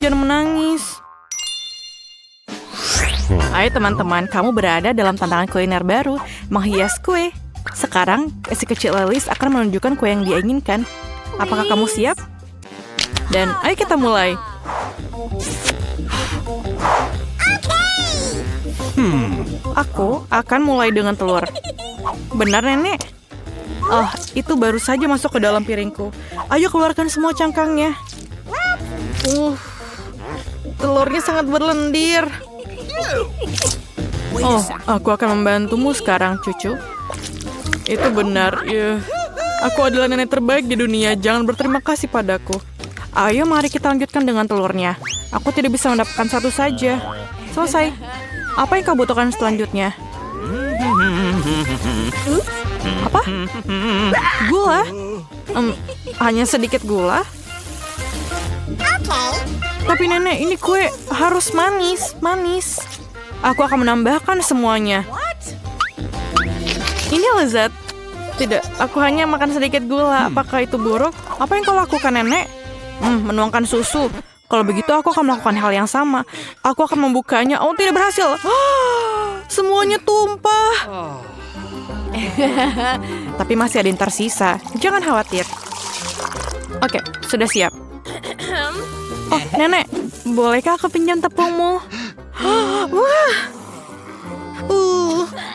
jangan menangis. Ayo teman-teman, kamu berada dalam tantangan kuliner baru, menghias kue. Sekarang, si kecil Alice akan menunjukkan kue yang dia inginkan. Apakah kamu siap? Dan ayo kita mulai. Aku akan mulai dengan telur. Benar, Nenek? Oh, itu baru saja masuk ke dalam piringku. Ayo keluarkan semua cangkangnya. Telurnya sangat berlendir. Oh, aku akan membantumu sekarang, cucu. Itu benar, ya. Aku adalah nenek terbaik di dunia. Jangan berterima kasih padaku. Ayo, mari kita lanjutkan dengan telurnya. Aku tidak bisa mendapatkan satu saja. Selesai. Apa yang kau butuhkan selanjutnya? Apa? Gula? Hanya sedikit gula? Tapi nenek, ini kue harus manis. Aku akan menambahkan semuanya. Ini lezat. Tidak, aku hanya makan sedikit gula. Apakah itu buruk? Apa yang kau lakukan, nenek? Menuangkan susu. Kalau begitu, aku akan melakukan hal yang sama. Aku akan membukanya. Oh, tidak berhasil. Semuanya tumpah. Tapi masih ada yang tersisa. Jangan khawatir. Oke, sudah siap. Oh, nenek, bolehkah aku pinjam tepungmu? Wah,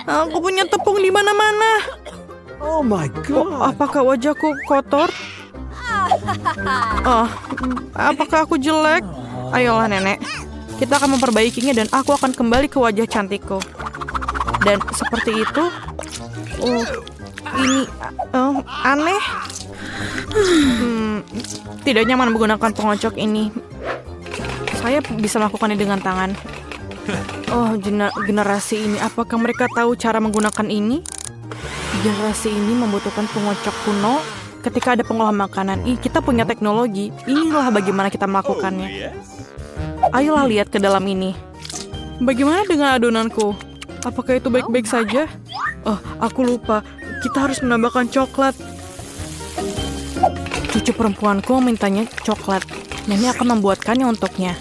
aku punya tepung di mana-mana. Oh my God. Apakah wajahku kotor? Oh, apakah aku jelek? Ayolah, nenek. Kita akan memperbaikinya dan aku akan kembali ke wajah cantikku. Dan seperti itu. Ini aneh. Tidak nyaman menggunakan pengocok ini. Saya bisa melakukannya dengan tangan. Oh, generasi ini. Apakah mereka tahu cara menggunakan ini? Generasi ini membutuhkan pengocok kuno ketika ada pengolahan makanan. Kita punya teknologi. Inilah bagaimana kita melakukannya. Ayolah lihat ke dalam ini. Bagaimana dengan adonanku? Apakah itu baik-baik saja? Oh, aku lupa. Kita harus menambahkan coklat. Cucu perempuanku mintanya coklat. Nenek akan membuatkannya untuknya.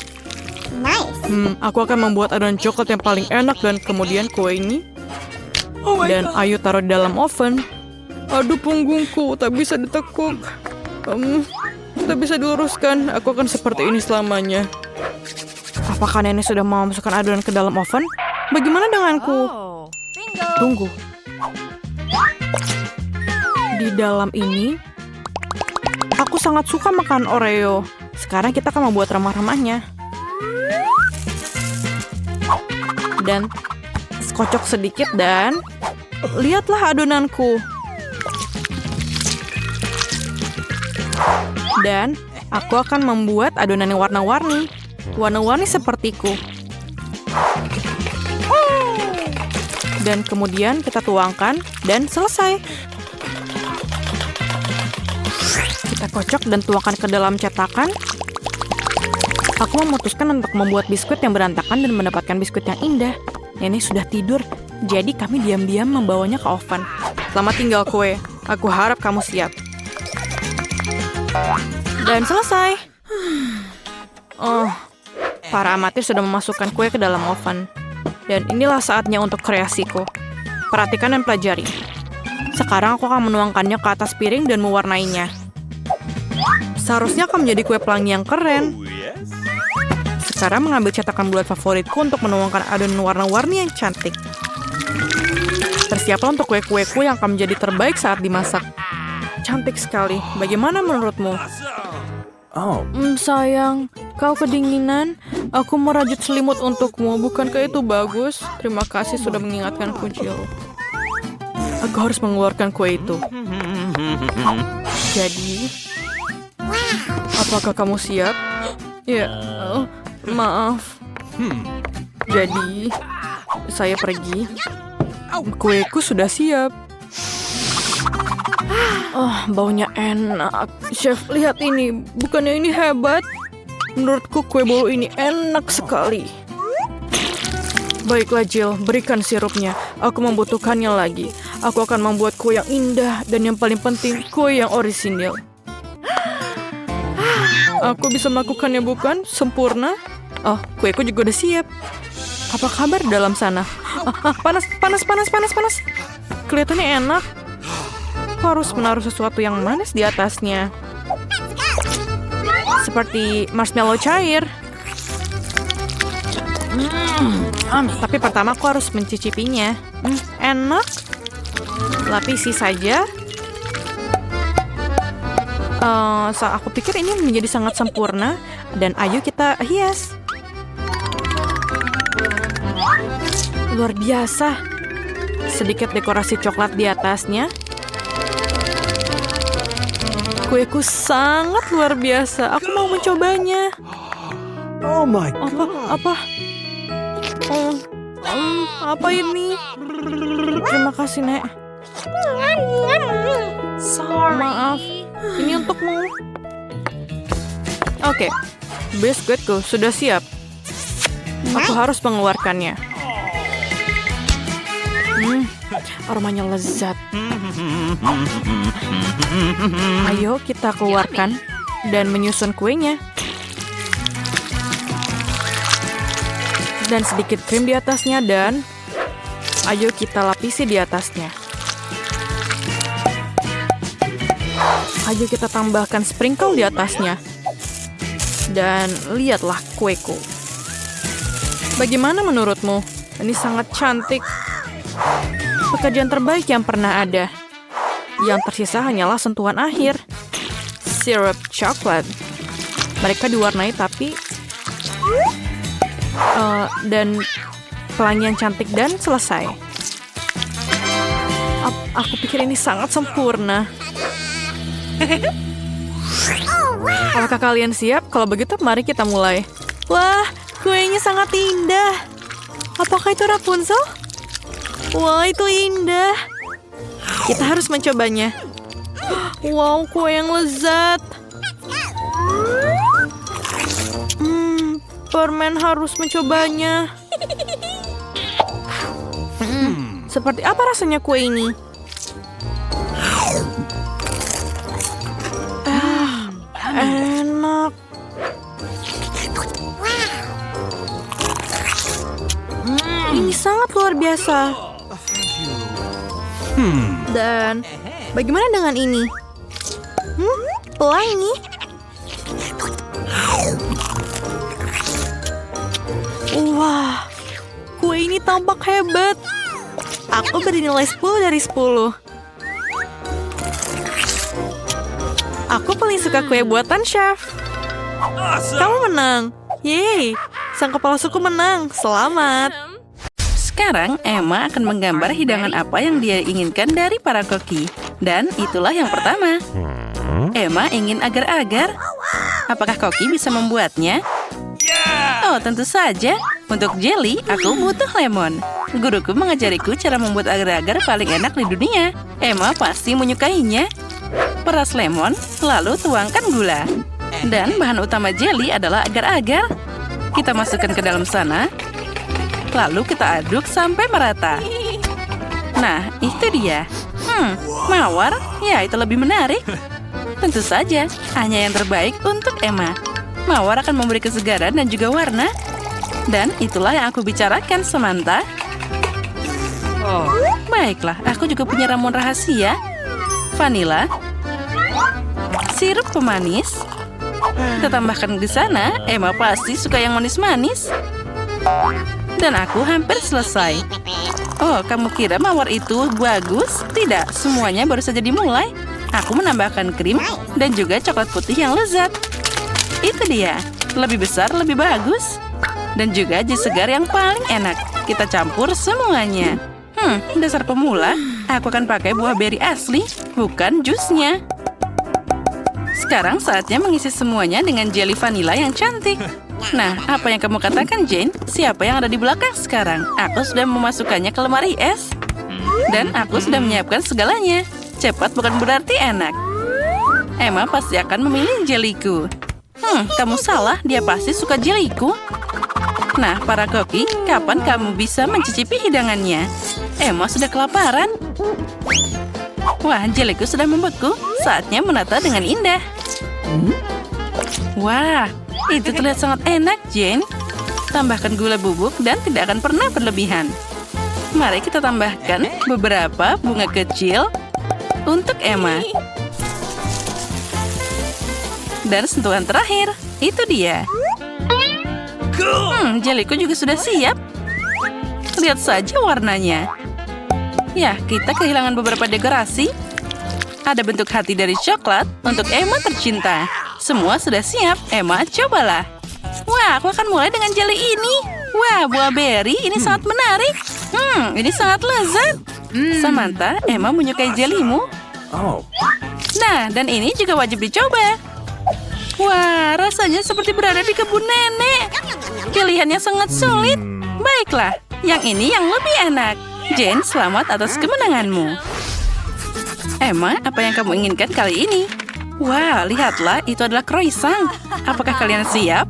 Aku akan membuat adonan coklat yang paling enak dan kemudian kue ini. Dan ayo taruh di dalam oven. Aduh, punggungku tak bisa ditekuk. Tak bisa diluruskan. Aku akan seperti ini selamanya. Apakah nenek sudah mau masukkan adonan ke dalam oven? Bagaimana denganku? Tunggu. Di dalam ini, aku sangat suka makan Oreo. Sekarang kita akan membuat remah-remahnya. Dan kocok sedikit dan lihatlah adonanku. Dan aku akan membuat adonan yang warna-warni. Warna-warni sepertiku. Dan kemudian kita tuangkan dan selesai. Kita kocok dan tuangkan ke dalam cetakan. Aku memutuskan untuk membuat biskuit yang berantakan dan mendapatkan biskuit yang indah. Nenek sudah tidur, jadi kami diam-diam membawanya ke oven. Selamat tinggal kue. Aku harap kamu siap. Dan selesai. Oh, para amatir sudah memasukkan kue ke dalam oven. Dan inilah saatnya untuk kreasiku. Perhatikan dan pelajari. Sekarang aku akan menuangkannya ke atas piring dan mewarnainya. Seharusnya akan menjadi kue pelangi yang keren. Sekarang mengambil cetakan bulat favoritku untuk menuangkan adonan warna-warni yang cantik. Bersiaplah untuk kue-kueku yang akan menjadi terbaik saat dimasak. Cantik sekali. Bagaimana menurutmu? Sayang, kau kedinginan. Aku merajut selimut untukmu. Bukankah itu bagus? Terima kasih sudah mengingatkanku, Jill. Aku harus mengeluarkan kue itu. Jadi, apakah kamu siap? Ya, maaf. Jadi, saya pergi. Kueku sudah siap. Oh, baunya enak. Chef, lihat ini. Bukannya ini hebat? Menurutku kue bolu ini enak sekali. Baiklah, Jill. Berikan sirupnya. Aku membutuhkannya lagi. Aku akan membuat kue yang indah. Dan yang paling penting, kue yang orisinil. Aku bisa melakukannya bukan? Sempurna. Oh, kueku juga udah siap. Apa kabar dalam sana? Panas. Kelihatannya enak. Aku harus menaruh sesuatu yang manis di atasnya. Seperti marshmallow cair. Tapi pertama aku harus mencicipinya. Enak. Lapisi saja. Aku pikir ini menjadi sangat sempurna. Dan ayo kita hias. Luar biasa. Sedikit dekorasi coklat di atasnya. Kueku sangat luar biasa. Aku mau mencobanya. Oh my God. Apa? Apa ini? Terima kasih, Nek. Maaf. Ini untukmu. Oke. Biskuitku sudah siap. Aku harus mengeluarkannya. Aromanya lezat. Ayo kita keluarkan dan menyusun kuenya. Dan sedikit krim di atasnya dan ayo kita lapisi di atasnya. Ayo kita tambahkan sprinkle di atasnya. Dan lihatlah kueku. Bagaimana menurutmu? Ini sangat cantik. Pekerjaan terbaik yang pernah ada. Yang tersisa hanyalah sentuhan akhir. Sirup coklat. Mereka diwarnai tapi dan pelangian cantik dan selesai. Aku pikir ini sangat sempurna. Apakah kalian siap? Kalau begitu mari kita mulai. Wah, kuenya sangat indah. Apakah itu Rapunzel? Wah, itu indah. Kita harus mencobanya. Wow, kue yang lezat. Permen harus mencobanya. Seperti apa rasanya kue ini? Enak. Ini sangat luar biasa. Dan bagaimana dengan ini? Pelangi. Wah, kue ini tampak hebat. Aku beri nilai 10 dari 10. Aku paling suka kue buatan chef. Kamu menang. Yeay, sang kepala suku menang. Selamat. Sekarang, Emma akan menggambar hidangan apa yang dia inginkan dari para koki. Dan itulah yang pertama. Emma ingin agar-agar. Apakah koki bisa membuatnya? Oh, tentu saja. Untuk jelly, aku butuh lemon. Guruku mengajariku cara membuat agar-agar paling enak di dunia. Emma pasti menyukainya. Peras lemon, lalu tuangkan gula. Dan bahan utama jelly adalah agar-agar. Kita masukkan ke dalam sana. Lalu kita aduk sampai merata. Nah, itu dia. Mawar? Ya, itu lebih menarik. Tentu saja, hanya yang terbaik untuk Emma. Mawar akan memberi kesegaran dan juga warna. Dan itulah yang aku bicarakan, Samantha. Baiklah, aku juga punya ramuan rahasia. Vanila. Sirup pemanis. Kita tambahkan ke sana, Emma pasti suka yang manis-manis. Dan aku hampir selesai. Oh, kamu kira mawar itu bagus? Tidak, semuanya baru saja dimulai. Aku menambahkan krim dan juga coklat putih yang lezat. Itu dia, lebih besar, lebih bagus. Dan juga jus segar yang paling enak. Kita campur semuanya. Dasar pemula, aku akan pakai buah beri asli, bukan jusnya. Sekarang saatnya mengisi semuanya dengan jelly vanila yang cantik. Nah, apa yang kamu katakan, Jane? Siapa yang ada di belakang sekarang? Aku sudah memasukkannya ke lemari es. Dan aku sudah menyiapkan segalanya. Cepat bukan berarti enak. Emma pasti akan memilih jellyku. Kamu salah, dia pasti suka jellyku. Nah, para koki, kapan kamu bisa mencicipi hidangannya? Emma sudah kelaparan. Wah, jellyku sudah membeku. Saatnya menata dengan indah. Wah, itu terlihat sangat enak, Jane. Tambahkan gula bubuk dan tidak akan pernah berlebihan. Mari kita tambahkan beberapa bunga kecil untuk Emma. Dan sentuhan terakhir, itu dia. Jeliku juga sudah siap. Lihat saja warnanya. Ya, kita kehilangan beberapa dekorasi. Ada bentuk hati dari coklat untuk Emma tercinta. Semua sudah siap. Emma, cobalah. Wah, aku akan mulai dengan jelly ini. Wah, buah beri ini sangat menarik. Ini sangat lezat. Samantha, Emma menyukai jelimu. Oh. Nah, dan ini juga wajib dicoba. Wah, rasanya seperti berada di kebun nenek. Pilihannya sangat sulit. Baiklah, yang ini yang lebih enak. Jane, selamat atas kemenanganmu. Emma, apa yang kamu inginkan kali ini? Wah, lihatlah, itu adalah croissant. Apakah kalian siap?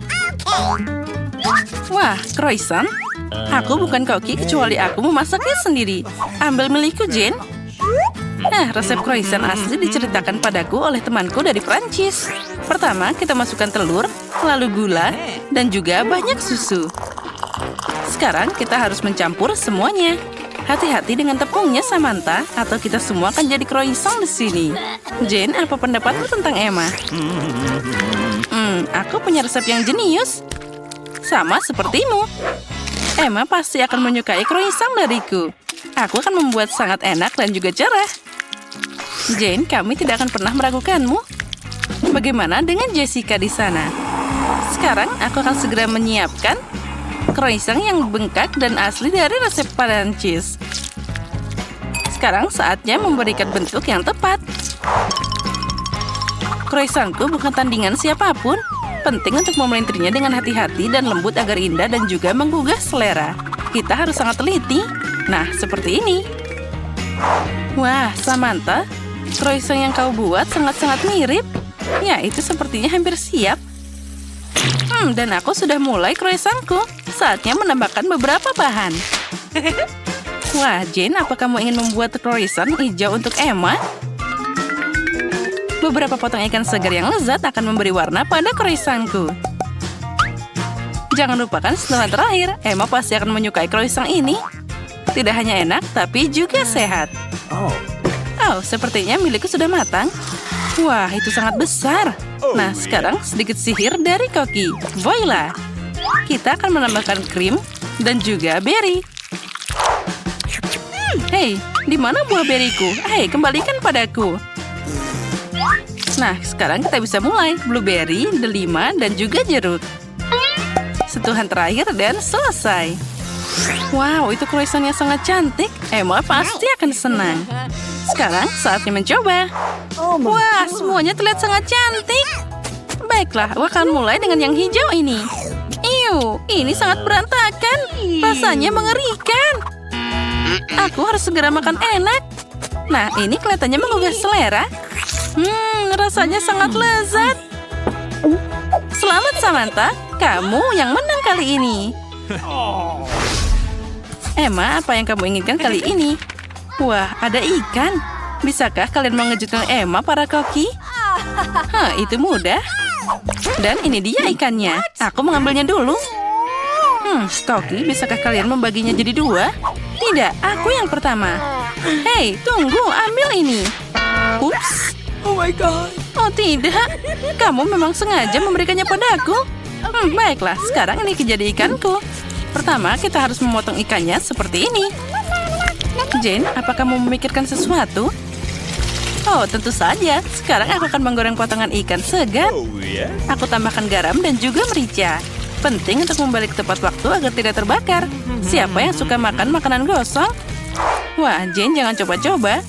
Wah, croissant? Aku bukan koki kecuali aku memasaknya sendiri. Ambil milikku, Jane. Nah, resep croissant asli diceritakan padaku oleh temanku dari Prancis. Pertama, kita masukkan telur, lalu gula, dan juga banyak susu. Sekarang kita harus mencampur semuanya. Hati-hati dengan tepungnya, Samantha, atau kita semua akan jadi croissant di sini. Jane, apa pendapatmu tentang Emma? Aku punya resep yang jenius. Sama sepertimu. Emma pasti akan menyukai croissant dariku. Aku akan membuat sangat enak dan juga cerah. Jane, kami tidak akan pernah meragukanmu. Bagaimana dengan Jessica di sana? Sekarang aku akan segera menyiapkan croissant yang bengkak dan asli dari resep Prancis. Sekarang saatnya memberikan bentuk yang tepat. Croissantku bukan tandingan siapapun. Penting untuk memelintirnya dengan hati-hati dan lembut agar indah dan juga menggugah selera. Kita harus sangat teliti. Nah, seperti ini. Wah, Samantha, croissant yang kau buat sangat-sangat mirip. Ya, itu sepertinya hampir siap. Dan aku sudah mulai croissantku. Saatnya menambahkan beberapa bahan. Wah, Jane, apa kamu ingin membuat croissant hijau untuk Emma? Beberapa potong ikan segar yang lezat akan memberi warna pada croissantku. Jangan lupakan setelah terakhir, Emma pasti akan menyukai croissant ini. Tidak hanya enak, tapi juga sehat. Oh, sepertinya milikku sudah matang. Wah, itu sangat besar. Nah, sekarang sedikit sihir dari koki. Voila! Kita akan menambahkan krim dan juga beri. Hei, di mana buah beriku? Hei, kembalikan padaku. Nah, sekarang kita bisa mulai. Blueberry, delima, dan juga jeruk. Sentuhan terakhir dan selesai. Wow, itu croissantnya sangat cantik. Emma pasti akan senang. Sekarang saatnya mencoba. Wah, semuanya terlihat sangat cantik. Baiklah, aku akan mulai dengan yang hijau ini. Ini sangat berantakan. Rasanya mengerikan. Aku harus segera makan enak. Nah, ini kelihatannya menggugah selera. Rasanya sangat lezat. Selamat, Samantha. Kamu yang menang kali ini. Emma, apa yang kamu inginkan kali ini? Wah, ada ikan. Bisakah kalian mengejutkan Emma, para koki? Itu mudah. Dan ini dia ikannya. Aku mengambilnya dulu. Koki, bisakah kalian membaginya jadi dua? Tidak, aku yang pertama. Hei, tunggu, ambil ini. Ups. Oh my God. Oh tidak, kamu memang sengaja memberikannya padaku. Baiklah, sekarang ini jadi ikanku. Pertama, kita harus memotong ikannya seperti ini. Jane, apa kamu memikirkan sesuatu? Oh, tentu saja. Sekarang aku akan menggoreng potongan ikan segar. Aku tambahkan garam dan juga merica. Penting untuk membalik tepat waktu agar tidak terbakar. Siapa yang suka makan makanan gosong? Wah, Jane, jangan coba-coba.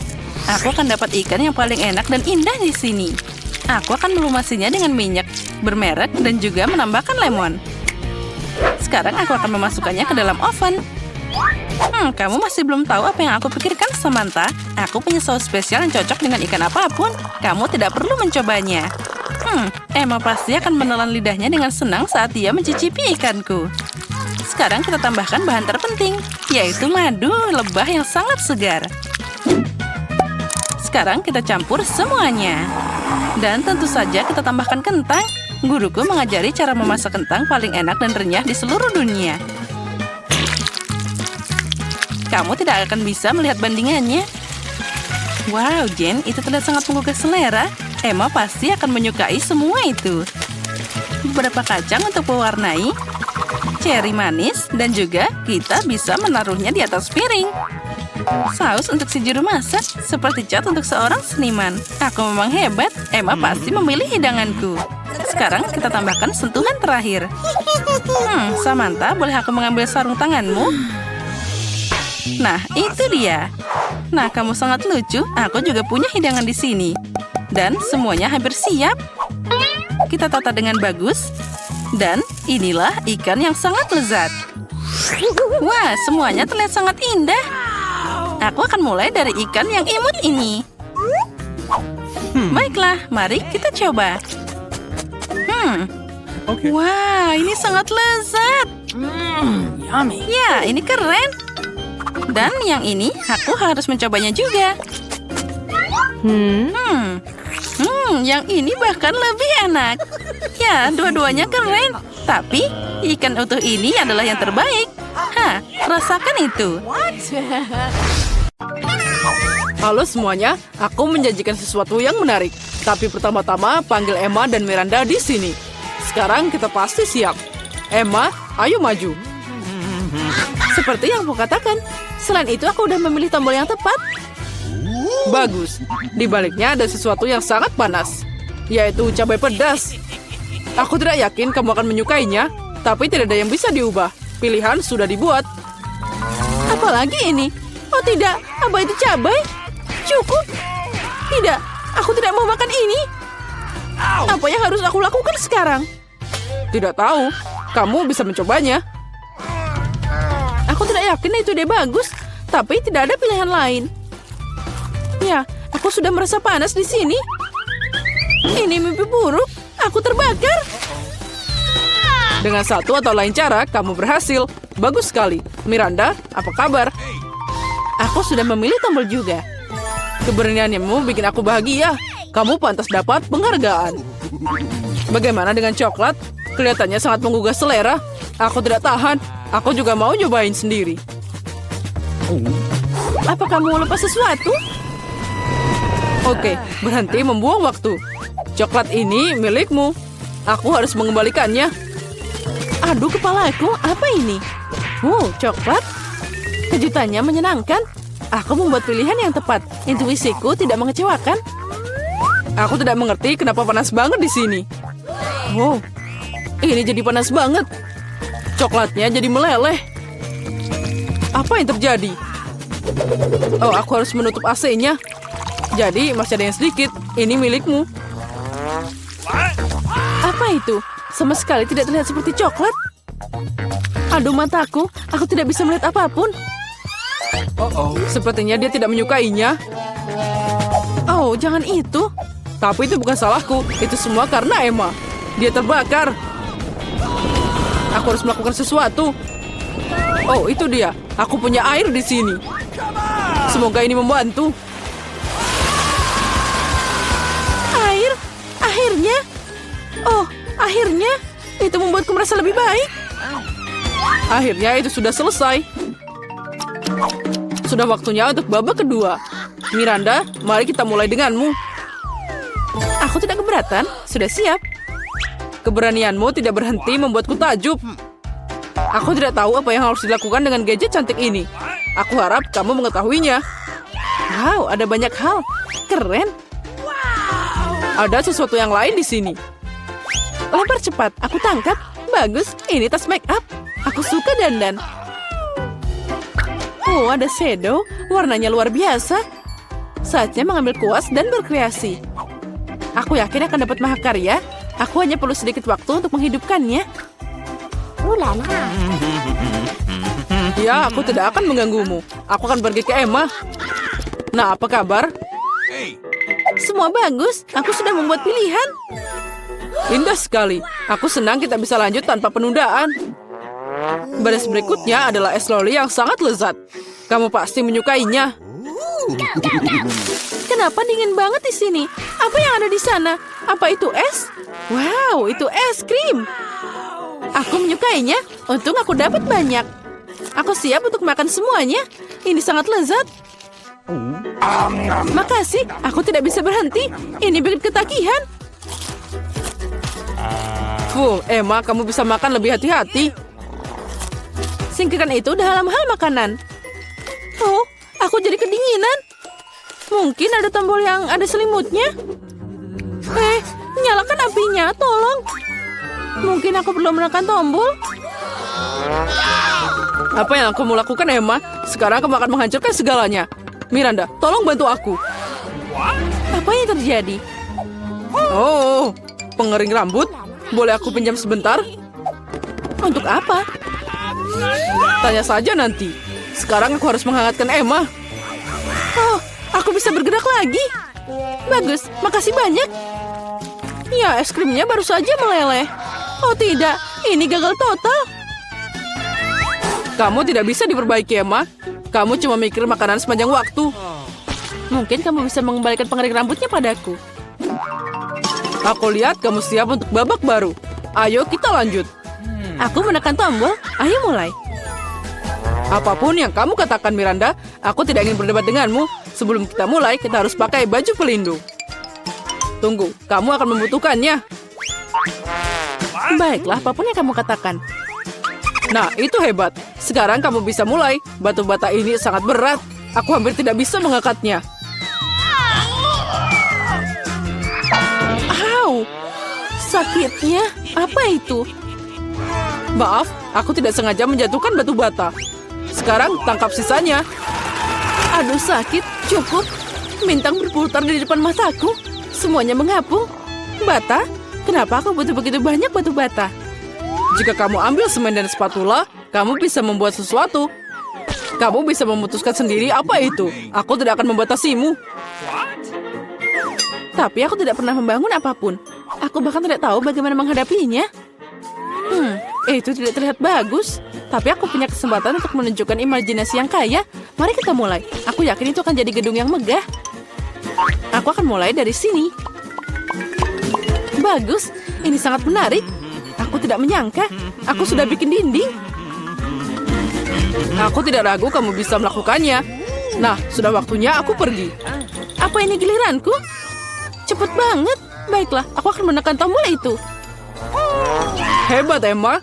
Aku akan dapat ikan yang paling enak dan indah di sini. Aku akan melumasinya dengan minyak bermerek dan juga menambahkan lemon. Sekarang aku akan memasukkannya ke dalam oven. Kamu masih belum tahu apa yang aku pikirkan, Samantha? Aku punya saus spesial yang cocok dengan ikan apapun. Kamu tidak perlu mencobanya. Emma pasti akan menelan lidahnya dengan senang saat dia mencicipi ikanku. Sekarang kita tambahkan bahan terpenting, yaitu madu lebah yang sangat segar. Sekarang kita campur semuanya. Dan tentu saja kita tambahkan kentang. Guruku mengajari cara memasak kentang paling enak dan renyah di seluruh dunia. Kamu tidak akan bisa melihat bandingannya. Wow, Jen, itu terlihat sangat menggugah selera. Emma pasti akan menyukai semua itu. Beberapa kacang untuk mewarnai, ceri manis, dan juga kita bisa menaruhnya di atas piring. Saus untuk si juru masak, seperti cat untuk seorang seniman. Aku memang hebat, Emma pasti memilih hidanganku. Sekarang kita tambahkan sentuhan terakhir. Samantha, boleh aku mengambil sarung tanganmu? Nah, itu dia. Nah, kamu sangat lucu. Aku juga punya hidangan di sini. Dan semuanya hampir siap. Kita tata dengan bagus. Dan inilah ikan yang sangat lezat. Wah, semuanya terlihat sangat indah. Aku akan mulai dari ikan yang imut ini. Baiklah, mari kita coba. Okay. Wah, ini sangat lezat. Yummy. Ya, ini keren. Dan yang ini, aku harus mencobanya juga. Yang ini bahkan lebih enak. Ya, dua-duanya keren. Tapi, ikan utuh ini adalah yang terbaik. Rasakan itu. Halo semuanya, aku menjanjikan sesuatu yang menarik. Tapi pertama-tama panggil Emma dan Miranda di sini. Sekarang kita pasti siap. Emma, ayo maju. Seperti yang aku katakan. Selain itu aku udah memilih tombol yang tepat. Bagus. Di baliknya ada sesuatu yang sangat panas, yaitu cabai pedas. Aku tidak yakin kamu akan menyukainya, tapi tidak ada yang bisa diubah. Pilihan sudah dibuat. Apalagi ini? Oh tidak, apa itu cabai? Cukup. Tidak, aku tidak mau makan ini. Apa yang harus aku lakukan sekarang? Tidak tahu. Kamu bisa mencobanya. Aku tidak yakin itu ide bagus, tapi tidak ada pilihan lain. Ya, aku sudah merasa panas di sini. Ini mimpi buruk. Aku terbakar. Dengan satu atau lain cara, kamu berhasil. Bagus sekali. Miranda, apa kabar? Aku sudah memilih tombol juga. Keberanianmu bikin aku bahagia. Kamu pantas dapat penghargaan. Bagaimana dengan coklat? Kelihatannya sangat menggugah selera. Aku tidak tahan. Aku juga mau nyobain sendiri. Apa kamu lupa sesuatu? Oke, berhenti membuang waktu. Coklat ini milikmu. Aku harus mengembalikannya. Aduh, kepalaku. Apa ini? Coklat? Kejutannya menyenangkan. Aku membuat pilihan yang tepat. Intuisiku tidak mengecewakan. Aku tidak mengerti kenapa panas banget di sini. Ini jadi panas banget. Coklatnya jadi meleleh. Apa yang terjadi? Oh, aku harus menutup AC-nya. Jadi masih ada yang sedikit. Ini milikmu. Apa itu? Sama sekali tidak terlihat seperti coklat. Aduh, mataku. Aku tidak bisa melihat apapun. Sepertinya dia tidak menyukainya. Oh, jangan itu. Tapi itu bukan salahku. Itu semua karena Emma. Dia terbakar. Aku harus melakukan sesuatu. Oh, itu dia. Aku punya air di sini. Semoga ini membantu. Air? Akhirnya? Oh, akhirnya. Itu membuatku merasa lebih baik. Akhirnya itu sudah selesai. Sudah waktunya untuk babak kedua. Miranda, mari kita mulai denganmu. Aku tidak keberatan. Sudah siap. Keberanianmu tidak berhenti membuatku takjub. Aku tidak tahu apa yang harus dilakukan dengan gadget cantik ini. Aku harap kamu mengetahuinya. Wow, ada banyak hal. Keren. Ada sesuatu yang lain di sini. Lempar cepat. Aku tangkap. Bagus. Ini tas make up. Aku suka dandan. Oh, ada shadow. Warnanya luar biasa. Saatnya mengambil kuas dan berkreasi. Aku yakin akan dapat mahakarya. Aku hanya perlu sedikit waktu untuk menghidupkannya. Ya, aku tidak akan mengganggumu. Aku akan pergi ke Emma. Nah, apa kabar? Semua bagus. Aku sudah membuat pilihan. Indah sekali. Aku senang kita bisa lanjut tanpa penundaan. Baris berikutnya adalah es loli yang sangat lezat. Kamu pasti menyukainya. Kenapa dingin banget di sini? Apa yang ada di sana? Apa itu es? Wow, itu es krim. Aku menyukainya. Untung aku dapat banyak. Aku siap untuk makan semuanya. Ini sangat lezat. Makasih, aku tidak bisa berhenti. Ini bikin ketagihan. Emma, kamu bisa makan lebih hati-hati. Singkirkan itu dalam hal makanan. Oh, aku jadi kedinginan. Mungkin ada tombol yang ada selimutnya. Nyalakan apinya, tolong. Mungkin aku perlu menekan tombol. Apa yang kamu lakukan, Emma? Sekarang kamu akan menghancurkan segalanya. Miranda, tolong bantu aku. Apa yang terjadi? Oh, pengering rambut. Boleh aku pinjam sebentar? Untuk apa? Tanya saja nanti. Sekarang aku harus menghangatkan Emma. Oh, aku bisa bergerak lagi. Bagus, makasih banyak. Ya, es krimnya baru saja meleleh. Oh tidak, ini gagal total. Kamu tidak bisa diperbaiki, Emma. Kamu cuma mikir makanan sepanjang waktu. Mungkin kamu bisa mengembalikan pengering rambutnya padaku. Aku lihat kamu siap untuk babak baru. Ayo kita lanjut. Aku menekan tombol. Ayo mulai. Apapun yang kamu katakan, Miranda, aku tidak ingin berdebat denganmu. Sebelum kita mulai, kita harus pakai baju pelindung. Tunggu, kamu akan membutuhkannya. Baiklah, apapun yang kamu katakan. Nah, itu hebat. Sekarang kamu bisa mulai. Batu bata ini sangat berat. Aku hampir tidak bisa mengangkatnya. Au! Sakitnya, apa itu? Maaf, aku tidak sengaja menjatuhkan batu bata. Sekarang tangkap sisanya. Aduh, sakit. Cukup. Bintang berputar di depan mataku. Semuanya mengapung. Bata? Kenapa aku butuh begitu banyak batu bata? Jika kamu ambil semen dan spatula, kamu bisa membuat sesuatu. Kamu bisa memutuskan sendiri apa itu. Aku tidak akan membatasimu. Tapi aku tidak pernah membangun apapun. Aku bahkan tidak tahu bagaimana menghadapinya. Itu tidak terlihat bagus. Tapi aku punya kesempatan untuk menunjukkan imajinasi yang kaya. Mari kita mulai. Aku yakin itu akan jadi gedung yang megah. Aku akan mulai dari sini. Bagus, ini sangat menarik. Aku tidak menyangka. Aku sudah bikin dinding. Aku tidak ragu kamu bisa melakukannya. Nah, sudah waktunya aku pergi. Apa ini giliranku? Cepat banget. Baiklah, aku akan menekan tombol itu. Hebat, Emma.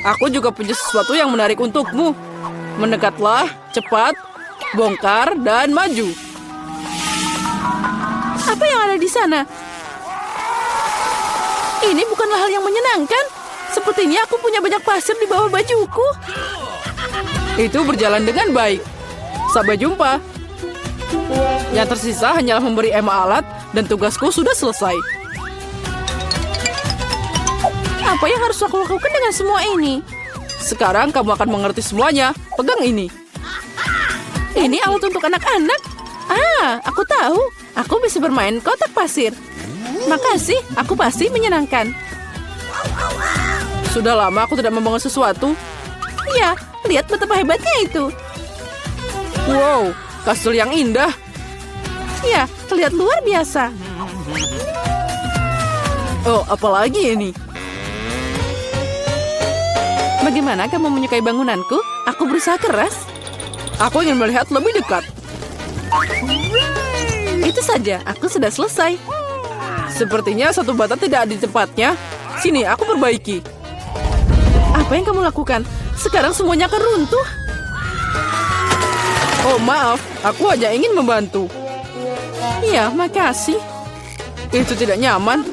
Aku juga punya sesuatu yang menarik untukmu. Mendekatlah, cepat, bongkar, dan maju. Apa yang ada di sana? Ini bukanlah hal yang menyenangkan. Sepertinya aku punya banyak pasir di bawah bajuku. Itu berjalan dengan baik. Sampai jumpa. Yang tersisa hanyalah memberi Emma alat dan tugasku sudah selesai. Apa yang harus aku lakukan dengan semua ini? Sekarang kamu akan mengerti semuanya. Pegang ini. Ini alat untuk anak-anak. Aku tahu. Aku bisa bermain kotak pasir. Makasih, aku pasti menyenangkan. Sudah lama aku tidak membangun sesuatu. Ya, lihat betapa hebatnya itu. Wow, kastil yang indah. Ya, terlihat luar biasa. Oh, apalagi ini? Bagaimana kamu menyukai bangunanku? Aku berusaha keras. Aku ingin melihat lebih dekat. Itu saja, aku sudah selesai. Sepertinya satu bata tidak ada di tempatnya. Sini, aku perbaiki. Apa yang kamu lakukan? Sekarang semuanya akan runtuh. Oh, maaf. Aku hanya ingin membantu. Iya, makasih. Itu tidak nyaman.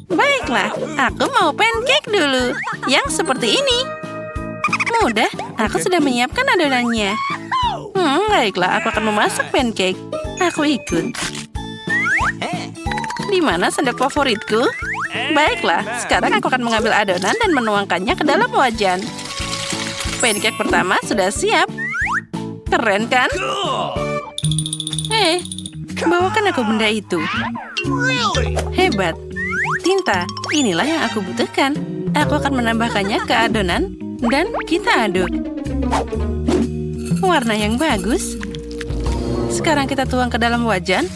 Baiklah, aku mau pancake dulu. Yang seperti ini. Mudah, aku sudah menyiapkan adonannya. Baiklah, aku akan memasak pancake. Aku ikut. Di mana sendok favoritku? Baiklah, sekarang aku akan mengambil adonan dan menuangkannya ke dalam wajan. Pancake pertama sudah siap. Keren kan? Bawakan aku benda itu. Hebat. Tinta, inilah yang aku butuhkan. Aku akan menambahkannya ke adonan dan kita aduk. Warna yang bagus. Sekarang kita tuang ke dalam wajan.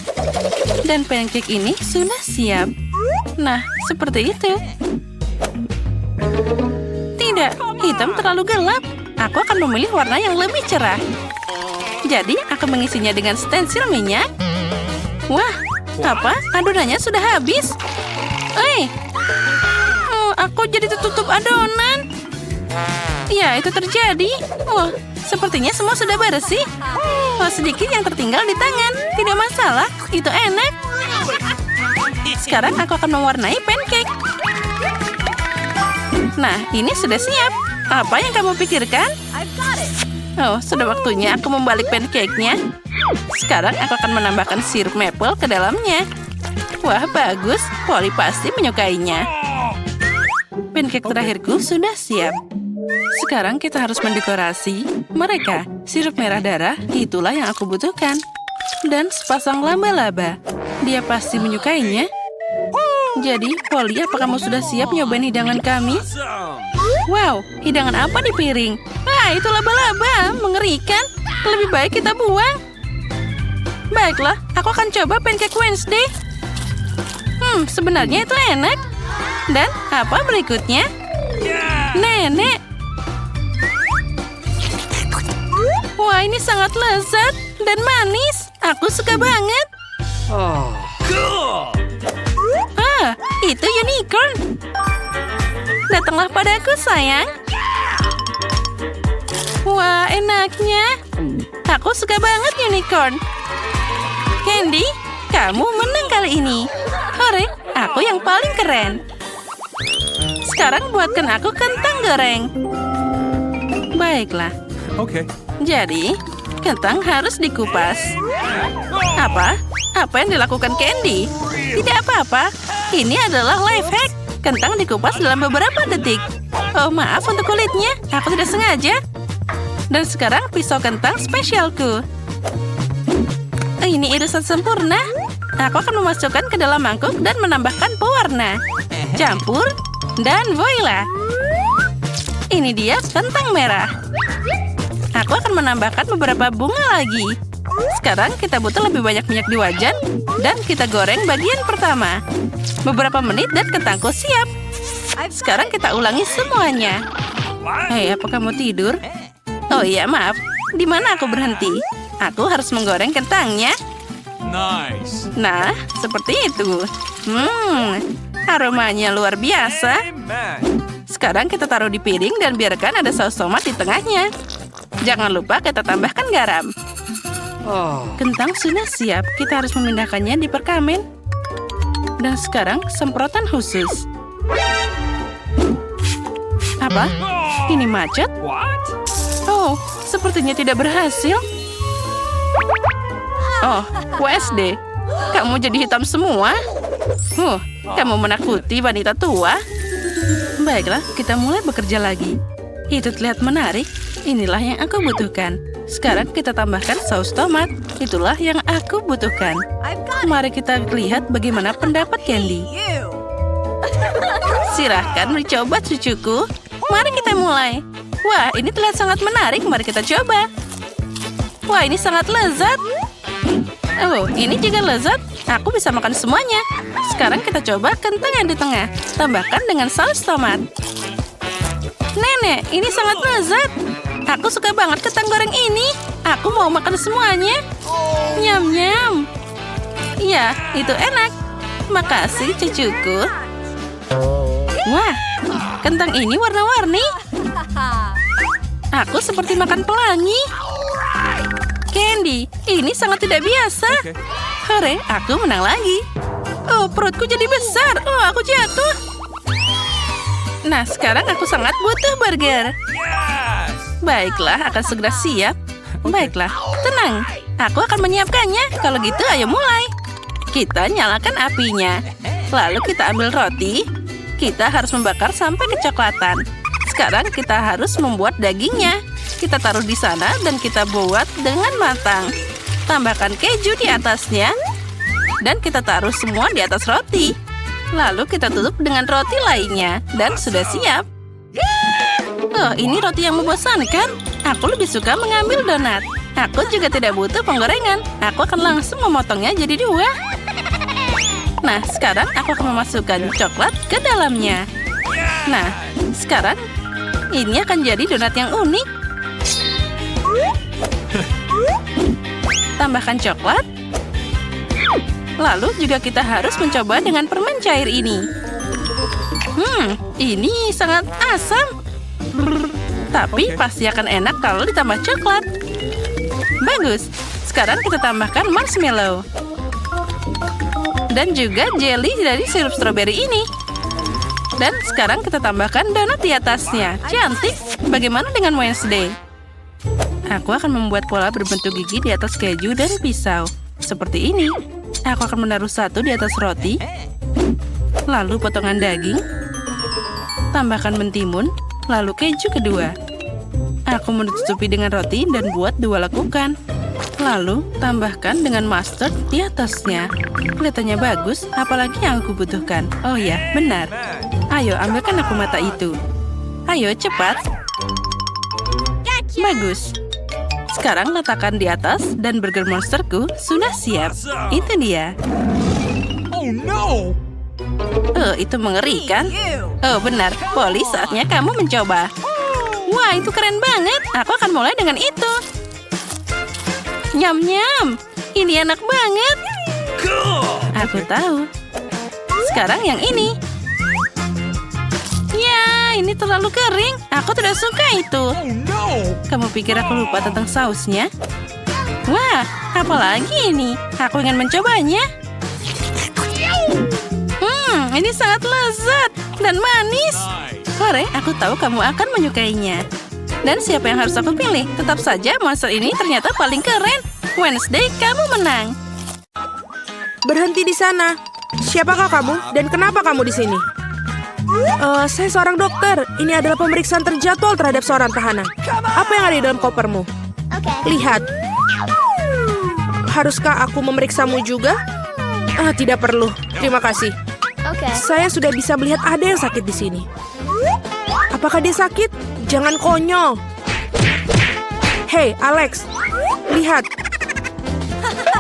Dan pancake ini sudah siap. Nah, seperti itu. Tidak, hitam terlalu gelap. Aku akan memilih warna yang lebih cerah. Jadi, aku mengisinya dengan stensil minyak. Wah, apa? Adonannya sudah habis. Aku jadi tertutup adonan. Ya, itu terjadi. Wah, sepertinya semua sudah bersih. Oh, sedikit yang tertinggal di tangan. Tidak masalah, itu enak. Sekarang aku akan mewarnai pancake. Nah, ini sudah siap. Apa yang kamu pikirkan? Oh, sudah waktunya aku membalik pancake-nya. Sekarang aku akan menambahkan sirup maple ke dalamnya. Wah, bagus. Polly pasti menyukainya. Pancake terakhirku sudah siap. Sekarang kita harus mendekorasi mereka. Sirup merah darah, itulah yang aku butuhkan. Dan sepasang laba-laba. Dia pasti menyukainya. Jadi, Polly, apa kamu sudah siap nyobain hidangan kami? Wow, hidangan apa di piring? Ah, itu laba-laba. Mengerikan. Lebih baik kita buang. Baiklah, aku akan coba pancake Wednesday. Sebenarnya itu enak. Dan apa berikutnya? Nenek. Wah, ini sangat lezat dan manis. Aku suka banget. Itu unicorn. Datanglah padaku, sayang. Wah, enaknya. Aku suka banget unicorn. Candy, kamu menang kali ini. Hore, aku yang paling keren. Sekarang buatkan aku kentang goreng. Baiklah. Okay. Jadi, kentang harus dikupas. Apa? Apa yang dilakukan Candy? Tidak apa-apa. Ini adalah life hack. Kentang dikupas dalam beberapa detik. Oh, maaf untuk kulitnya. Aku tidak sengaja. Dan sekarang pisau kentang spesialku. Ini irisan sempurna. Aku akan memasukkan ke dalam mangkuk dan menambahkan pewarna. Campur dan voila. Ini dia kentang merah. Aku akan menambahkan beberapa bunga lagi. Sekarang kita butuh lebih banyak minyak di wajan dan kita goreng bagian pertama. Beberapa menit dan kentangku siap. Sekarang kita ulangi semuanya. Hei, apa kamu tidur? Oh iya, maaf. Di mana aku berhenti? Aku harus menggoreng kentangnya. Nice. Nah, seperti itu. Aromanya luar biasa. Sekarang kita taruh di piring dan biarkan ada saus tomat di tengahnya. Jangan lupa kita tambahkan garam. Kentang sudah siap. Kita harus memindahkannya di perkamen. Dan sekarang semprotan khusus. Apa? Ini macet? What? Oh, sepertinya tidak berhasil. Oh, WSD. Kamu jadi hitam semua. Kamu menakuti wanita tua. Baiklah, kita mulai bekerja lagi. Itu terlihat menarik. Inilah yang aku butuhkan. Sekarang kita tambahkan saus tomat. Itulah yang aku butuhkan. Mari kita lihat bagaimana pendapat Candy. Silahkan dicoba, cucuku. Mari kita mulai. Wah, ini terlihat sangat menarik. Mari kita coba. Wah, ini sangat lezat. Oh, ini juga lezat. Aku bisa makan semuanya. Sekarang kita coba kentang yang di tengah. Tambahkan dengan saus tomat. Nenek, ini sangat lezat. Aku suka banget kentang goreng ini. Aku mau makan semuanya. Nyam-nyam. Ya, itu enak. Makasih, cucuku. Wah, kentang ini warna-warni. Aku seperti makan pelangi. Candy, ini sangat tidak biasa. Hore, aku menang lagi. Oh, perutku jadi besar. Oh, aku jatuh. Nah, sekarang aku sangat butuh burger. Baiklah, akan segera siap. Baiklah, tenang. Aku akan menyiapkannya. Kalau gitu, ayo mulai. Kita nyalakan apinya. Lalu kita ambil roti. Kita harus membakar sampai kecoklatan. Sekarang kita harus membuat dagingnya. Kita taruh di sana dan kita buat dengan matang. Tambahkan keju di atasnya. Dan kita taruh semua di atas roti. Lalu kita tutup dengan roti lainnya. Dan sudah siap. Oh, ini roti yang membosankan. Aku lebih suka mengambil donat. Aku juga tidak butuh penggorengan. Aku akan langsung memotongnya jadi 2. Nah, sekarang aku akan memasukkan coklat ke dalamnya. Nah, sekarang ini akan jadi donat yang unik. Tambahkan coklat. Lalu juga kita harus mencoba dengan permen cair ini. Ini sangat asam. Tapi pasti akan enak kalau ditambah coklat. Bagus. Sekarang kita tambahkan marshmallow. Dan juga jelly dari sirup stroberi ini. Dan sekarang kita tambahkan donat di atasnya. Cantik. Bagaimana dengan Wednesday? Aku akan membuat pola berbentuk gigi di atas keju dan pisau. Seperti ini. Aku akan menaruh satu di atas roti. Lalu potongan daging. Tambahkan mentimun. Lalu keju kedua. Aku menutupi dengan roti dan buat 2 lekukan. Lalu, tambahkan dengan mustard di atasnya. Kelihatannya bagus, apalagi yang aku butuhkan. Oh ya, benar. Ayo, ambilkan aku mata itu. Ayo, cepat. Bagus. Sekarang letakkan di atas dan burger monsterku sudah siap. Itu dia. Oh no! Oh, itu mengerikan. Oh, benar. Polly, saatnya kamu mencoba. Wah, itu keren banget. Aku akan mulai dengan itu. Nyam-nyam. Ini enak banget. Aku tahu. Sekarang yang ini. Ya, ini terlalu kering. Aku tidak suka itu. Oh no! Kamu pikir aku lupa tentang sausnya? Wah, apalagi ini? Aku ingin mencobanya. Ini sangat lezat dan manis. Hore, aku tahu kamu akan menyukainya. Dan siapa yang harus aku pilih? Tetap saja monster ini ternyata paling keren. Wednesday, kamu menang. Berhenti di sana. Siapakah kamu dan kenapa kamu di sini? Saya seorang dokter. Ini adalah pemeriksaan terjadwal terhadap seorang tahanan. Apa yang ada di dalam kopermu? Lihat. Haruskah aku memeriksamu juga? Tidak perlu. Terima kasih. Saya sudah bisa melihat ada yang sakit di sini. Apakah dia sakit? Jangan konyol. Hei, Alex. Lihat.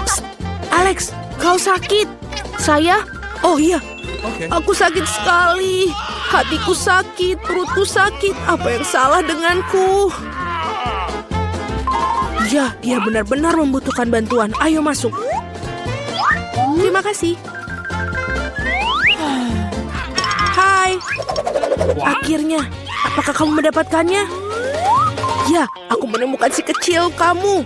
Psst. Alex, kau sakit. Saya? Oh iya. Aku sakit sekali. Hatiku sakit, perutku sakit. Apa yang salah denganku? Ya, dia benar-benar membutuhkan bantuan. Ayo masuk. Terima kasih. Hai. Akhirnya, apakah kamu mendapatkannya? Ya, aku menemukan si kecil kamu.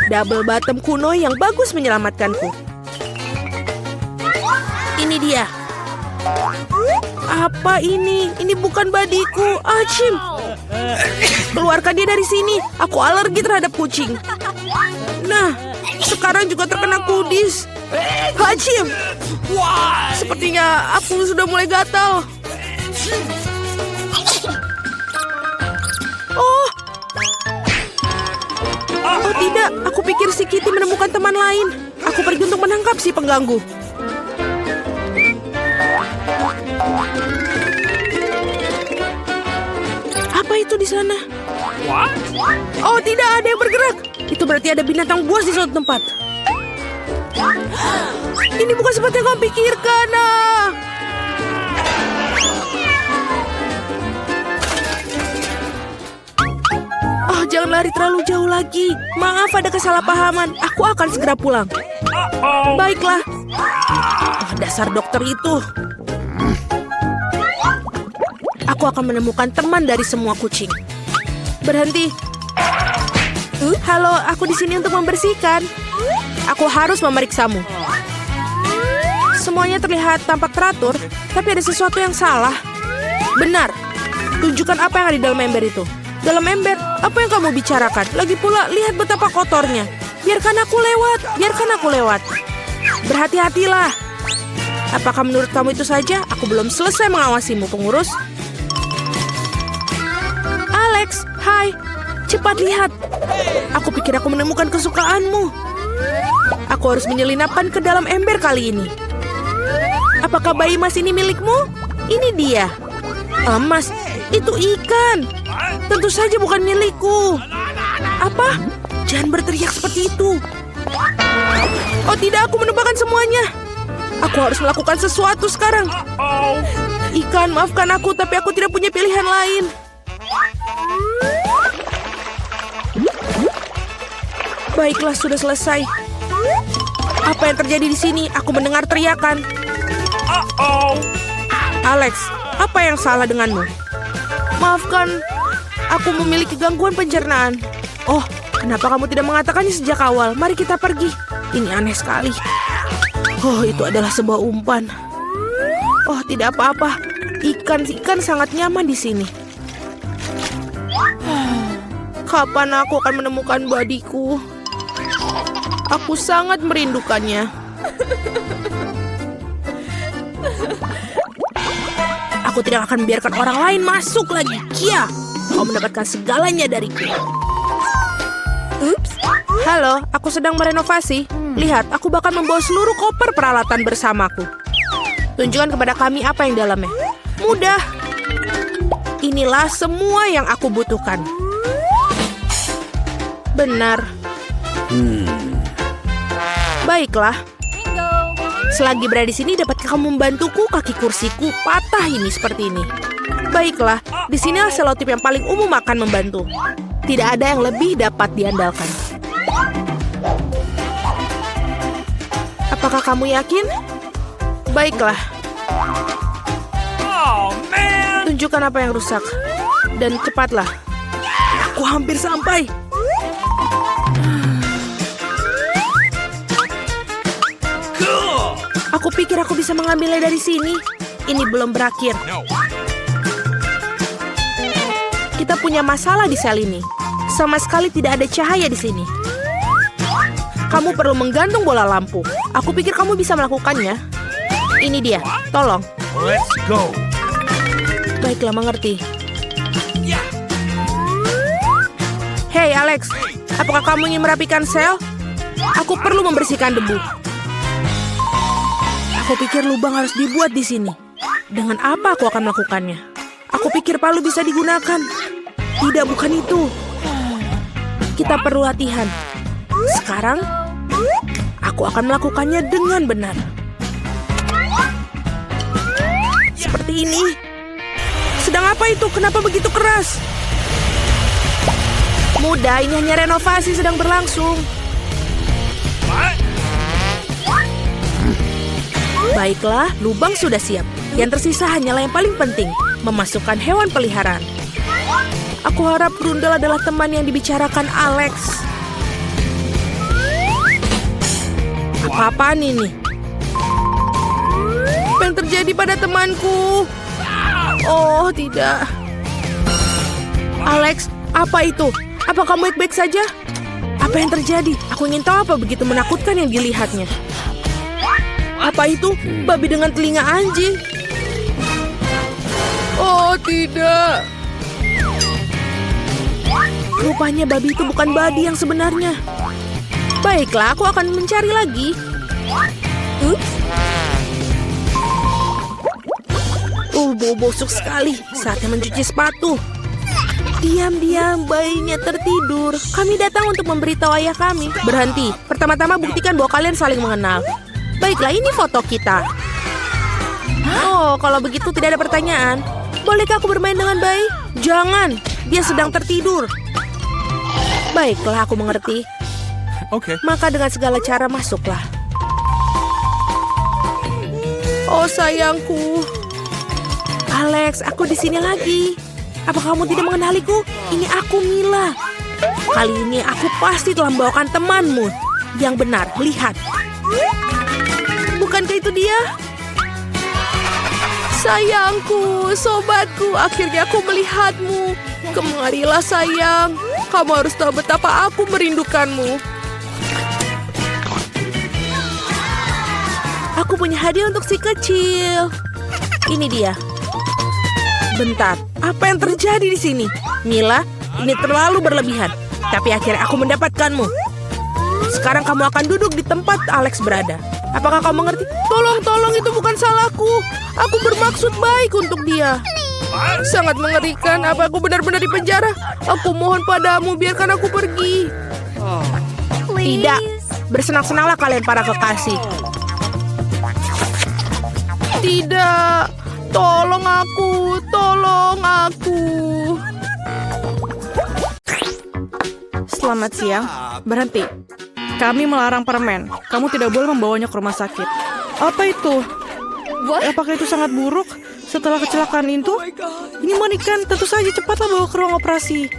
Double bottom kuno yang bagus menyelamatkanku. Ini dia. Apa ini? Ini bukan badiku. Achim. Keluarkan dia dari sini. Aku alergi terhadap kucing. Nah, sekarang juga terkena kudis. Achim. Sepertinya aku sudah mulai gatal. Oh tidak, aku pikir si Kitty menemukan teman lain. Aku pergi untuk menangkap si pengganggu. Apa itu di sana? Oh tidak, ada yang bergerak. Itu berarti ada binatang buas di suatu tempat. Ini bukan seperti yang kau pikirkan. Jangan lari terlalu jauh lagi. Maaf ada kesalahpahaman. Aku akan segera pulang. Baiklah. Dasar dokter itu. Aku akan menemukan teman dari semua kucing. Berhenti. Halo, aku di sini untuk membersihkan. Aku harus memeriksamu. Semuanya terlihat tampak teratur, tapi ada sesuatu yang salah. Benar. Tunjukkan apa yang ada di dalam ember itu. Dalam ember, apa yang kamu bicarakan? Lagi pula, lihat betapa kotornya. Biarkan aku lewat, biarkan aku lewat. Berhati-hatilah. Apakah menurut kamu itu saja? Aku belum selesai mengawasimu, pengurus. Alex, hai. Cepat lihat. Aku pikir aku menemukan kesukaanmu. Aku harus menyelinapkan ke dalam ember kali ini. Apakah bayi emas ini milikmu? Ini dia. Emas, itu ikan. Tentu saja bukan milikku. Apa? Jangan berteriak seperti itu. Oh tidak, aku menumpahkan semuanya. Aku harus melakukan sesuatu sekarang. Ikan, maafkan aku, tapi aku tidak punya pilihan lain. Baiklah, sudah selesai. Apa yang terjadi di sini? Aku mendengar teriakan. Alex, apa yang salah denganmu? Maafkan, aku memiliki gangguan pencernaan. Oh, kenapa kamu tidak mengatakannya sejak awal? Mari kita pergi. Ini aneh sekali. Oh, itu adalah sebuah umpan. Oh, tidak apa-apa. Ikan sangat nyaman di sini. Kapan aku akan menemukan badiku? Aku sangat merindukannya. Aku tidak akan membiarkan orang lain masuk lagi. Kia, kau mendapatkan segalanya dariku. Ups. Halo, aku sedang merenovasi. Lihat, aku bahkan membawa seluruh koper peralatan bersamaku. Tunjukkan kepada kami apa yang dalamnya. Mudah. Inilah semua yang aku butuhkan. Benar. Baiklah. Selagi berada di sini, dapatkah kamu membantuku? Kaki kursiku patah ini seperti ini. Baiklah, di sini selotip yang paling umum akan membantu. Tidak ada yang lebih dapat diandalkan. Apakah kamu yakin? Baiklah. Oh, man! Tunjukkan apa yang rusak. Dan cepatlah. Aku hampir sampai. Cool! Aku pikir aku bisa mengambilnya dari sini. Ini belum berakhir. No. Kita punya masalah di sel ini. Sama sekali tidak ada cahaya di sini. Kamu perlu menggantung bola lampu. Aku pikir kamu bisa melakukannya. Ini dia, tolong. Let's go. Baiklah, mengerti. Yeah. Hei, Alex. Apakah kamu ingin merapikan sel? Aku perlu membersihkan debu. Aku pikir lubang harus dibuat di sini. Dengan apa aku akan melakukannya? Aku pikir palu bisa digunakan. Tidak, bukan itu. Kita perlu latihan. Sekarang, aku akan melakukannya dengan benar. Seperti ini. Sedang apa itu? Kenapa begitu keras? Mudah, ini hanya renovasi sedang berlangsung. What? Baiklah, lubang sudah siap. Yang tersisa hanyalah yang paling penting, memasukkan hewan peliharaan. Aku harap Brundle adalah teman yang dibicarakan Alex. Apa-apaan ini? Apa yang terjadi pada temanku? Oh, tidak. Alex, apa itu? Apa kamu baik-baik saja? Apa yang terjadi? Aku ingin tahu apa begitu menakutkan yang dilihatnya. Apa itu? Babi dengan telinga anjing. Oh, tidak. Rupanya babi itu bukan Buddy yang sebenarnya. Baiklah, aku akan mencari lagi. Ups. Bau busuk sekali. Saatnya mencuci sepatu. Diam-diam, bayinya tertidur. Kami datang untuk memberitahu ayah kami. Berhenti. Pertama-tama buktikan bahwa kalian saling mengenal. Baiklah, ini foto kita. Oh, kalau begitu tidak ada pertanyaan. Bolehkah aku bermain dengan bayi? Jangan, dia sedang tertidur. Baiklah, aku mengerti. Okay. Maka dengan segala cara masuklah. Oh, sayangku. Alex, aku di sini lagi. Apa kamu tidak mengenaliku? Ini aku, Mila. Kali ini aku pasti telah membawakan temanmu. Yang benar, lihat. Bukankah itu dia? Sayangku, sobatku, akhirnya aku melihatmu. Kemarilah sayang. Kamu harus tahu betapa aku merindukanmu. Aku punya hadiah untuk si kecil. Ini dia. Bentar, apa yang terjadi di sini? Mila, ini terlalu berlebihan. Tapi akhirnya aku mendapatkanmu. Sekarang kamu akan duduk di tempat Alex berada. Apakah kamu mengerti? Tolong, itu bukan salahku. Aku bermaksud baik untuk dia. Sangat mengerikan. Apa aku benar-benar di penjara? Aku mohon padamu, biarkan aku pergi. Tidak, Bersenang-senanglah kalian para kekasih. Tidak, tolong aku, tolong aku. Selamat siang, berhenti. Kami melarang permen. Kamu tidak boleh membawanya ke rumah sakit. Apa itu? Apakah itu sangat buruk? Setelah kecelakaan itu? Ini mengerikan, tentu saja cepatlah bawa ke ruang operasi.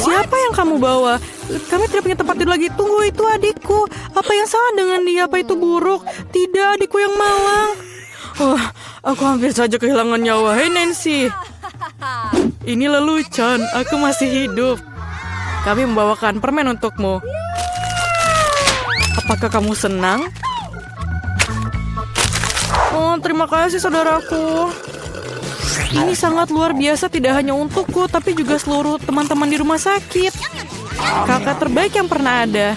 Siapa yang kamu bawa? Kami tidak punya tempat tidur lagi. Tunggu, itu adikku. Apa yang salah dengan dia? Apa itu buruk? Tidak, adikku yang malang. Aku hampir saja kehilangan nyawa. Hei Nancy. Ini lelucon, aku masih hidup. Kami membawakan permen untukmu. Apakah kamu senang? Oh, terima kasih saudaraku. Ini sangat luar biasa, tidak hanya untukku, tapi juga seluruh teman-teman di rumah sakit. Kakak terbaik yang pernah ada.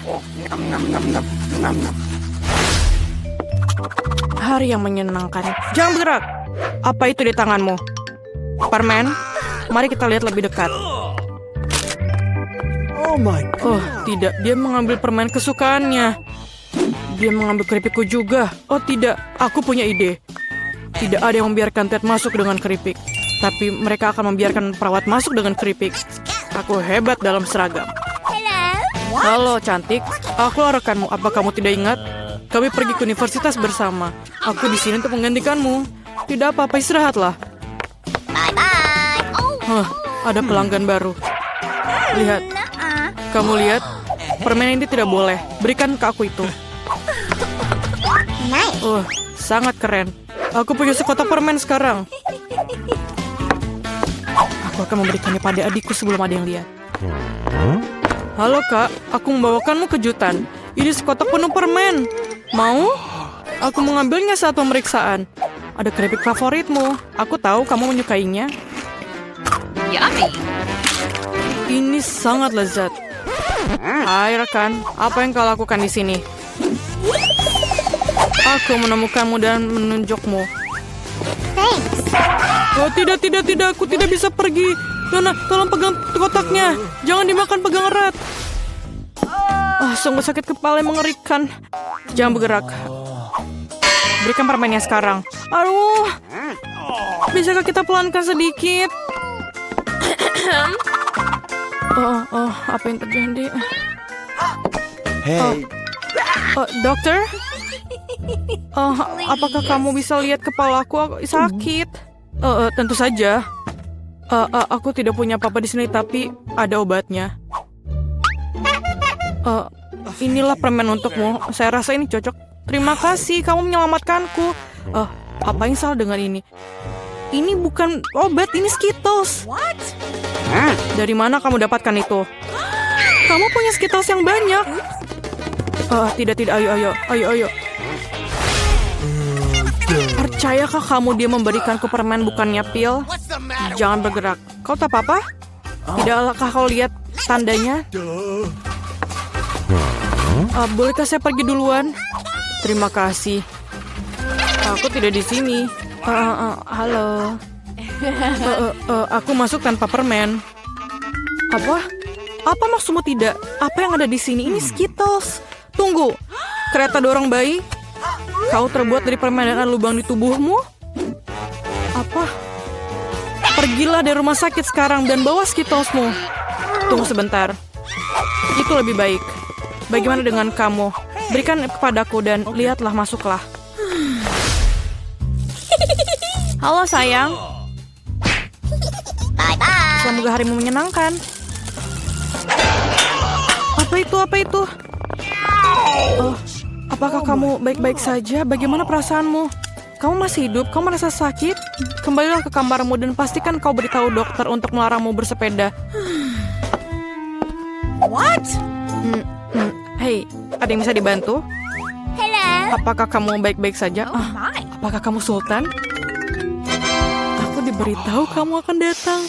Hari yang menyenangkan. Jangan bergerak. Apa itu di tanganmu? Permen? Mari kita lihat lebih dekat. Oh my God. Oh, tidak. Dia mengambil permen kesukaannya. Dia mengambil keripikku juga. Oh, tidak. Aku punya ide. Tidak ada yang membiarkan Ted masuk dengan keripik. Tapi mereka akan membiarkan perawat masuk dengan keripik. Aku hebat dalam seragam. Halo, cantik. Aku rekanmu. Apa kamu tidak ingat? Kami pergi ke universitas bersama. Aku di sini untuk menggantikanmu. Tidak apa-apa, istirahatlah. Ada pelanggan baru. Lihat. Kamu lihat? Permen ini tidak boleh. Berikan ke aku itu. Sangat keren. Aku punya sekotak permen sekarang. Aku akan memberikannya pada adikku sebelum ada yang lihat. Halo kak, aku membawakanmu kejutan. Ini sekotak penuh permen. Mau? Aku mengambilnya saat pemeriksaan. Ada keripik favoritmu. Aku tahu kamu menyukainya. Yummy. Ini sangat lezat. Hai rekan, apa yang kau lakukan di sini? Aku menemukanmu dan menunjukmu. Oh tidak, aku tidak bisa pergi. Nona, tolong pegang kotaknya. Jangan dimakan, pegang erat. Sungguh sakit kepala yang mengerikan. Jangan bergerak. Berikan permennya sekarang. Aduh, bisakah kita pelankan sedikit? Apa yang terjadi? Hey. Dokter? Apakah kamu bisa lihat kepalaku? Aku sakit. Tentu saja. Aku tidak punya apa-apa di sini, tapi ada obatnya. Inilah permen untukmu. Saya rasa ini cocok. Terima kasih, kamu menyelamatkanku. Apa yang salah dengan ini? Ini bukan obat, ini Skittles. Dari mana kamu dapatkan itu? Kamu punya Skittles yang banyak. Tidak, ayo. Percayakah kamu dia memberikanku permen bukannya pil? Jangan bergerak. Kau tak apa-apa? Tidakkah kau lihat tandanya? Bolehkah saya pergi duluan? Terima kasih. Aku tidak di sini. Halo. Aku masuk tanpa permen. Apa? Apa maksudmu tidak? Apa yang ada di sini? Ini Skittles. Tunggu. Kereta dorong bayi? Kau terbuat dari permen dan ada lubang di tubuhmu? Apa? Pergilah dari rumah sakit sekarang dan bawa Skittlesmu. Tunggu sebentar. Itu lebih baik. Bagaimana dengan kamu? Berikan kepadaku dan lihatlah, masuklah. Halo sayang. Semoga harimu menyenangkan. Apa itu? Apakah kamu baik-baik saja? Bagaimana perasaanmu? Kamu masih hidup? Kamu merasa sakit? Kembalilah ke kamarmu dan pastikan kau beritahu dokter untuk melarangmu bersepeda. What? Hei, ada yang bisa dibantu? Hello. Apakah kamu baik-baik saja? Oh my. Apakah kamu Sultan? Aku diberitahu kamu akan datang.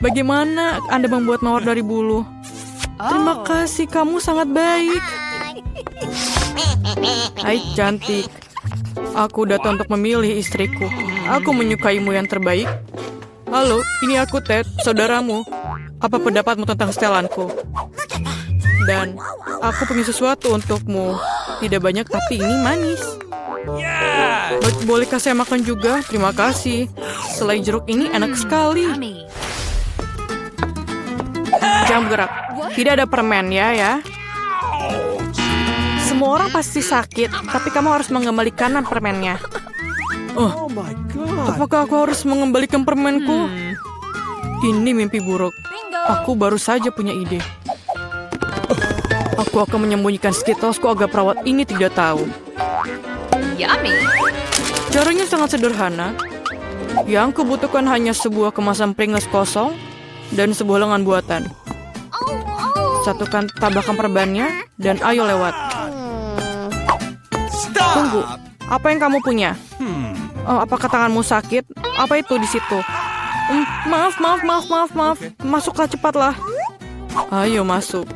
Bagaimana Anda membuat mawar dari bulu? Terima kasih, kamu sangat baik. Hai cantik. Aku datang untuk memilih istriku. Aku menyukaimu yang terbaik. Halo, ini aku Ted, saudaramu. Apa pendapatmu tentang setelanku? Dan aku punya sesuatu untukmu. Tidak banyak tapi ini manis. Yeah! Bolehkah saya makan juga? Terima kasih. Selai jeruk ini enak sekali. Jangan bergerak. Tidak ada permen ya. Semua orang pasti sakit, tapi kamu harus mengembalikan permennya. Oh, Oh my god. apakah aku harus mengembalikan permenku? Ini mimpi buruk. Aku baru saja punya ide. Aku akan menyembunyikan Skittlesku agar perawat ini tidak tahu. Caranya sangat sederhana. Yang kubutuhkan hanya sebuah kemasan Pringles kosong dan sebuah lengan buatan. Satukan tabakan perbannya dan ayo lewat. Stop. Tunggu, apa yang kamu punya? Oh, apakah tanganmu sakit? Apa itu di situ? Maaf. Masuklah cepatlah. Ayo masuk.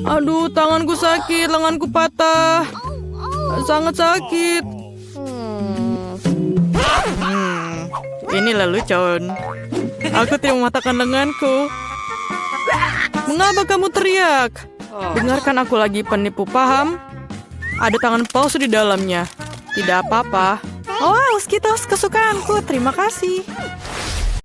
Aduh, tanganku sakit, lenganku patah. Sangat sakit. Ini lelucon. Aku tidak mematahkan lenganku. Mengapa kamu teriak? Dengarkan aku lagi, penipu, paham? Ada tangan palsu di dalamnya. Tidak apa-apa. Oh, Skittles kesukaanku. Terima kasih.